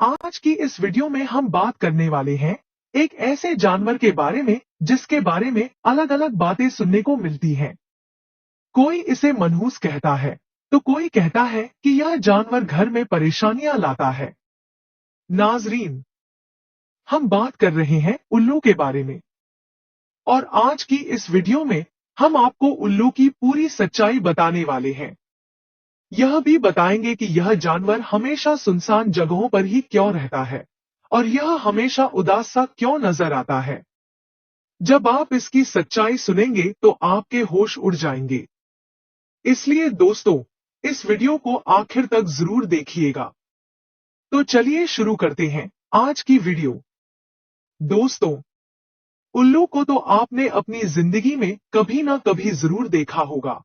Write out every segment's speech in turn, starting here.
आज की इस वीडियो में हम बात करने वाले हैं एक ऐसे जानवर के बारे में जिसके बारे में अलग अलग बातें सुनने को मिलती हैं। कोई इसे मनहूस कहता है तो कोई कहता है कि यह जानवर घर में परेशानियां लाता है। नाजरीन, हम बात कर रहे हैं उल्लू के बारे में और आज की इस वीडियो में हम आपको उल्लू की पूरी सच्चाई बताने वाले हैं। यह भी बताएंगे कि यह जानवर हमेशा सुनसान जगहों पर ही क्यों रहता है और यह हमेशा उदास सा क्यों नजर आता है। जब आप इसकी सच्चाई सुनेंगे तो आपके होश उड़ जाएंगे। इसलिए दोस्तों, इस वीडियो को आखिर तक जरूर देखिएगा। तो चलिए शुरू करते हैं आज की वीडियो। दोस्तों, उल्लू को तो आपने अपनी जिंदगी में कभी ना कभी जरूर देखा होगा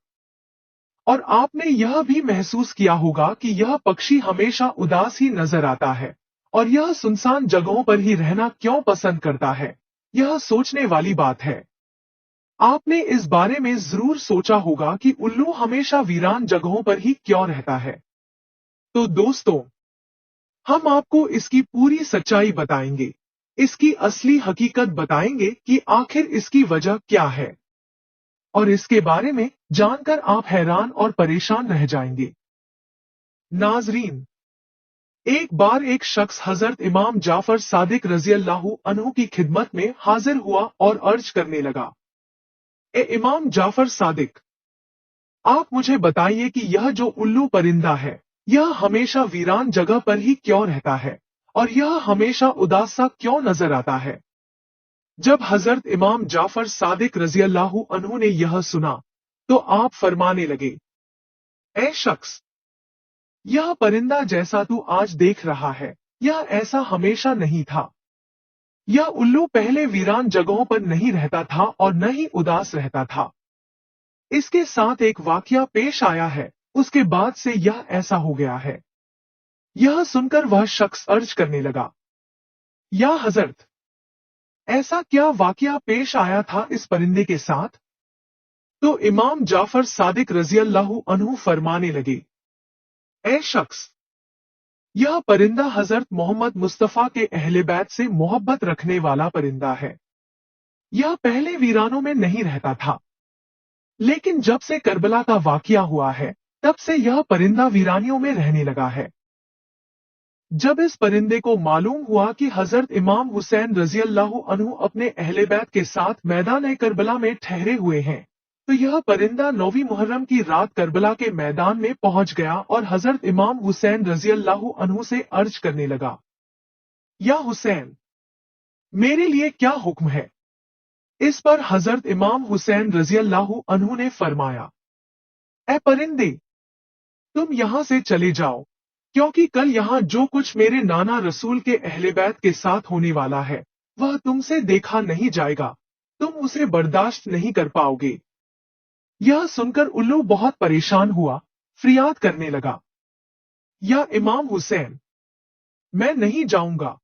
और आपने यह भी महसूस किया होगा कि यह पक्षी हमेशा उदास ही नजर आता है और यह सुनसान जगहों पर ही रहना क्यों पसंद करता है। यह सोचने वाली बात है। आपने इस बारे में जरूर सोचा होगा कि उल्लू हमेशा वीरान जगहों पर ही क्यों रहता है। तो दोस्तों, हम आपको इसकी पूरी सच्चाई बताएंगे, इसकी असली हकीकत बताएंगे कि आखिर इसकी वजह क्या है और इसके बारे में जानकर आप हैरान और परेशान रह जाएंगे। नाजरीन, एक बार एक शख्स हजरत इमाम जाफर सादिक रज़ियल्लाहु अन्हु की खिदमत में हाजिर हुआ और अर्ज करने लगा, ए इमाम जाफर सादिक, आप मुझे बताइए कि यह जो उल्लू परिंदा है यह हमेशा वीरान जगह पर ही क्यों रहता है और यह हमेशा उदास सा क्यों नजर आता है। जब हजरत इमाम जाफर सादिक रज़ियल्लाहु अन्हु ने यह सुना तो आप फरमाने लगे, ए शख्स, यह परिंदा जैसा तू आज देख रहा है यह ऐसा हमेशा नहीं था। यह उल्लू पहले वीरान जगहों पर नहीं रहता था और न ही उदास रहता था। इसके साथ एक वाकया पेश आया है, उसके बाद से यह ऐसा हो गया है। यह सुनकर वह शख्स अर्ज करने लगा, या हजरत, ऐसा क्या वाकया पेश आया था इस परिंदे के साथ। तो इमाम जाफर सादिक रज़ियल्लाहु अन्हु फरमाने लगे, ए शख्स, यह परिंदा हजरत मोहम्मद मुस्तफा के अहले बैत से मोहब्बत रखने वाला परिंदा है। यह पहले वीरानों में नहीं रहता था, लेकिन जब से करबला का वाकया हुआ है तब से यह परिंदा वीरानियों में रहने लगा है। जब इस परिंदे को मालूम हुआ कि हजरत इमाम हुसैन रज़ियल्लाहु अन्हु अपने अहले बैत के साथ मैदान करबला में ठहरे हुए हैं, तो यह परिंदा 9वीं मुहर्रम की रात करबला के मैदान में पहुंच गया और हजरत इमाम हुसैन रज़ियल्लाहु अन्हु से अर्ज करने लगा, या हुसैन, मेरे लिए क्या हुक्म है। इस पर हजरत इमाम हुसैन रज़ियल्लाहु अन्हु ने फरमाया, ए परिंदे, तुम यहां से चले जाओ, क्योंकि कल यहां जो कुछ मेरे नाना रसूल के अहले बैत के साथ होने वाला है वह तुमसे देखा नहीं जाएगा, तुम उसे बर्दाश्त नहीं कर पाओगे। यह सुनकर उल्लू बहुत परेशान हुआ, फरियाद करने लगा, या इमाम हुसैन, मैं नहीं जाऊंगा।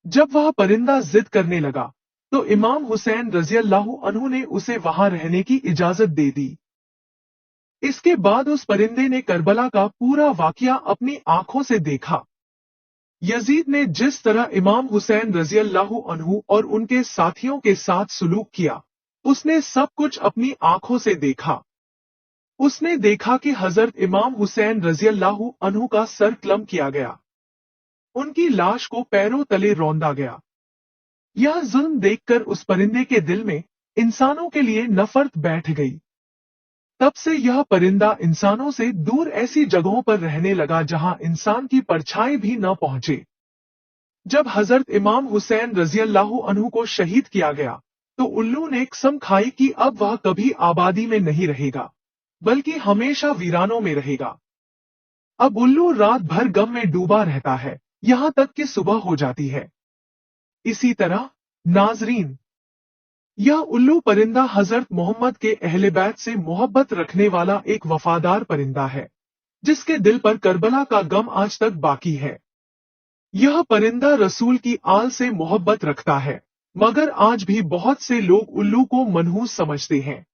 जब वह परिंदा जिद करने लगा तो इमाम हुसैन रज़ियल्लाहु अन्हु ने उसे वहां रहने की इजाजत दे दी। इसके बाद उस परिंदे ने करबला का पूरा वाकया अपनी आंखों से देखा। यजीद ने जिस तरह इमाम हुसैन रज़ियल्लाहु अन्हु और उनके साथियों के साथ सुलूक किया, उसने सब कुछ अपनी आंखों से देखा। उसने देखा कि हजरत इमाम हुसैन रज़ियल्लाहु अन्हु का सर कलम किया गया, उनकी लाश को पैरों तले रौंदा गया। यह जुल्म देखकर उस परिंदे के दिल में इंसानों के लिए नफरत बैठ गई। तब से यह परिंदा इंसानों से दूर ऐसी जगहों पर रहने लगा जहां इंसान की परछाई भी न पहुंचे। जब हजरत इमाम हुसैन रज़ियल्लाहु अन्हु को शहीद किया गया तो उल्लू ने कसम खाई कि अब वह कभी आबादी में नहीं रहेगा, बल्कि हमेशा वीरानों में रहेगा। अब उल्लू रात भर गम में डूबा रहता है, यहां तक कि सुबह हो जाती है। इसी तरह नाजरीन, यह उल्लू परिंदा हजरत मोहम्मद के अहले बैत से मोहब्बत रखने वाला एक वफादार परिंदा है, जिसके दिल पर करबला का गम आज तक बाकी है। यह परिंदा रसूल की आल से मोहब्बत रखता है, मगर आज भी बहुत से लोग उल्लू को मनहूस समझते हैं।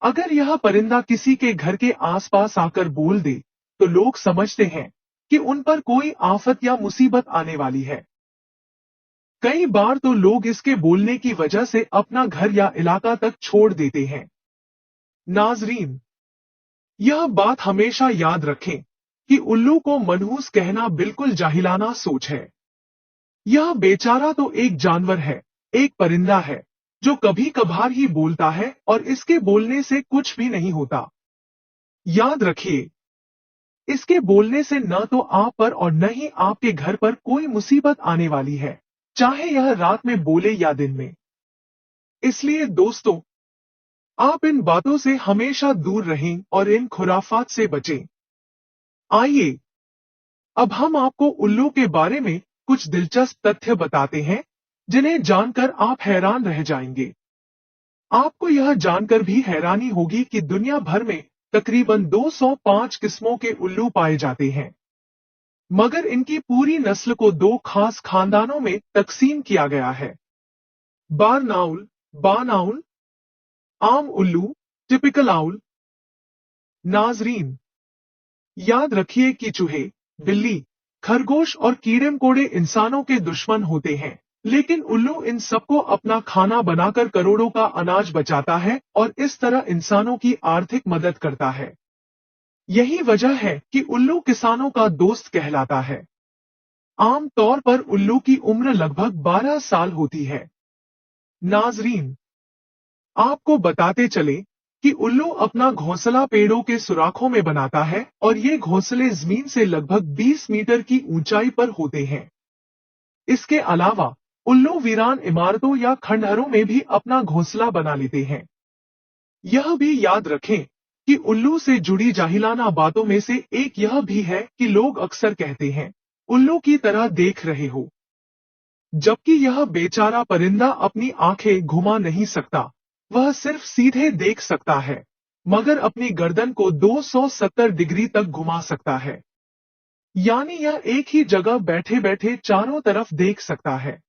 अगर यह परिंदा किसी के घर के आसपास आकर बोल दे तो लोग समझते हैं कि उन पर कोई आफत या मुसीबत आने वाली है। कई बार तो लोग इसके बोलने की वजह से अपना घर या इलाका तक छोड़ देते हैं। नाजरीन, यह बात हमेशा याद रखें कि उल्लू को मनहूस कहना बिल्कुल जाहिलाना सोच है। यह बेचारा तो एक जानवर है, एक परिंदा है, जो कभी कभार ही बोलता है और इसके बोलने से कुछ भी नहीं होता। याद रखिए, इसके बोलने से न तो आप पर और न ही आपके घर पर कोई मुसीबत आने वाली है, चाहे यह रात में बोले या दिन में। इसलिए दोस्तों, आप इन बातों से हमेशा दूर रहें और इन खुराफात से बचें। आइए, अब हम आपको उल्लू के बारे में कुछ दिलचस्प तथ्य बताते हैं, जिन्हें जानकर आप हैरान रह जाएंगे। आपको यह जानकर भी हैरानी होगी कि दुनिया भर में तकरीबन 205 किस्मों के उल्लू पाए जाते हैं, मगर इनकी पूरी नस्ल को दो खास खानदानों में तकसीम किया गया है: बारनाउल, बानाउल, आम उल्लू, टिपिकल आउल। नाजरीन, याद रखिए कि चूहे, बिल्ली, खरगोश और कीड़े मकोड़े इंसानों के दुश्मन होते हैं, लेकिन उल्लू इन सबको अपना खाना बनाकर करोड़ों का अनाज बचाता है और इस तरह इंसानों की आर्थिक मदद करता है। यही वजह है कि उल्लू किसानों का दोस्त कहलाता है। आम तौर पर उल्लू की उम्र लगभग 12 साल होती है। नाजरीन, आपको बताते चले कि उल्लू अपना घोंसला पेड़ों के सुराखों में बनाता है और ये घोंसले जमीन से लगभग 20 मीटर की ऊंचाई पर होते हैं। इसके अलावा उल्लू वीरान इमारतों या खंडहरों में भी अपना घोंसला बना लेते हैं। यह भी याद रखें कि उल्लू से जुड़ी जाहिलाना बातों में से एक यह भी है कि लोग अक्सर कहते हैं, उल्लू की तरह देख रहे हो, जबकि यह बेचारा परिंदा अपनी आंखें घुमा नहीं सकता। वह सिर्फ सीधे देख सकता है, मगर अपनी गर्दन को 270 डिग्री तक घुमा सकता है। यानी यह एक ही जगह बैठे बैठे चारों तरफ देख सकता है।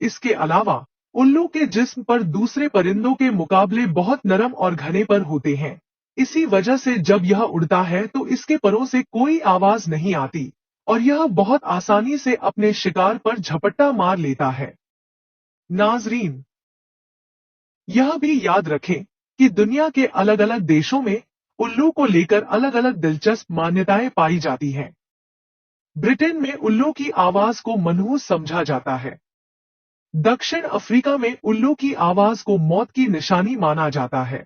इसके अलावा उल्लू के जिस्म पर दूसरे परिंदों के मुकाबले बहुत नरम और घने पर होते हैं। इसी वजह से जब यह उड़ता है तो इसके परों से कोई आवाज नहीं आती और यह बहुत आसानी से अपने शिकार पर झपट्टा मार लेता है। नाजरीन, यह भी याद रखें कि दुनिया के अलग अलग देशों में उल्लू को लेकर अलग अलग दिलचस्प मान्यताएं पाई जाती हैं। ब्रिटेन में उल्लू की आवाज को मनहूस समझा जाता है। दक्षिण अफ्रीका में उल्लू की आवाज को मौत की निशानी माना जाता है।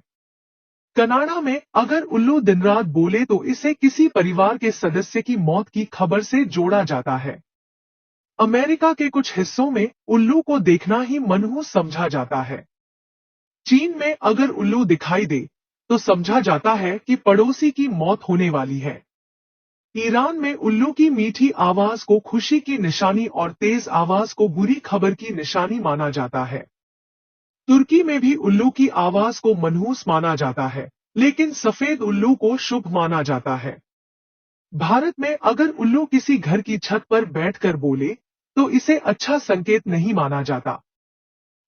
कनाडा में अगर उल्लू दिन रात बोले तो इसे किसी परिवार के सदस्य की मौत की खबर से जोड़ा जाता है। अमेरिका के कुछ हिस्सों में उल्लू को देखना ही मनहूस समझा जाता है। चीन में अगर उल्लू दिखाई दे तो समझा जाता है कि पड़ोसी की मौत होने वाली है। ईरान में उल्लू की मीठी आवाज को खुशी की निशानी और तेज आवाज को बुरी खबर की निशानी माना जाता है। तुर्की में भी उल्लू की आवाज को मनहूस माना जाता है, लेकिन सफेद उल्लू को शुभ माना जाता है। भारत में अगर उल्लू किसी घर की छत पर बैठकर बोले तो इसे अच्छा संकेत नहीं माना जाता।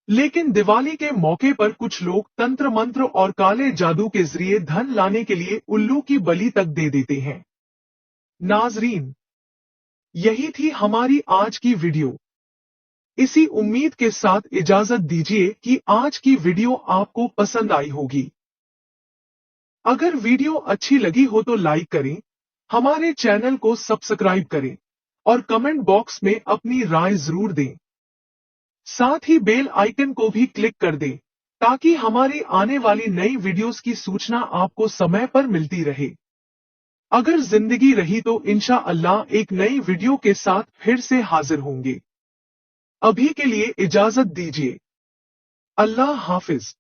लेकिन दिवाली के मौके पर कुछ लोग तंत्र मंत्र और काले जादू के जरिए धन लाने के लिए उल्लू की बलि तक दे देते हैं। नाजरीन, यही थी हमारी आज की वीडियो। इसी उम्मीद के साथ इजाजत दीजिए कि आज की वीडियो आपको पसंद आई होगी। अगर वीडियो अच्छी लगी हो तो लाइक करें, हमारे चैनल को सब्सक्राइब करें और कमेंट बॉक्स में अपनी राय जरूर दें। साथ ही बेल आइकन को भी क्लिक कर दें ताकि हमारी आने वाली नई वीडियोस की सूचना आपको समय पर मिलती रहे। अगर जिंदगी रही तो इंशाअल्लाह एक नई वीडियो के साथ फिर से हाजिर होंगे। अभी के लिए इजाजत दीजिए। अल्लाह हाफिज।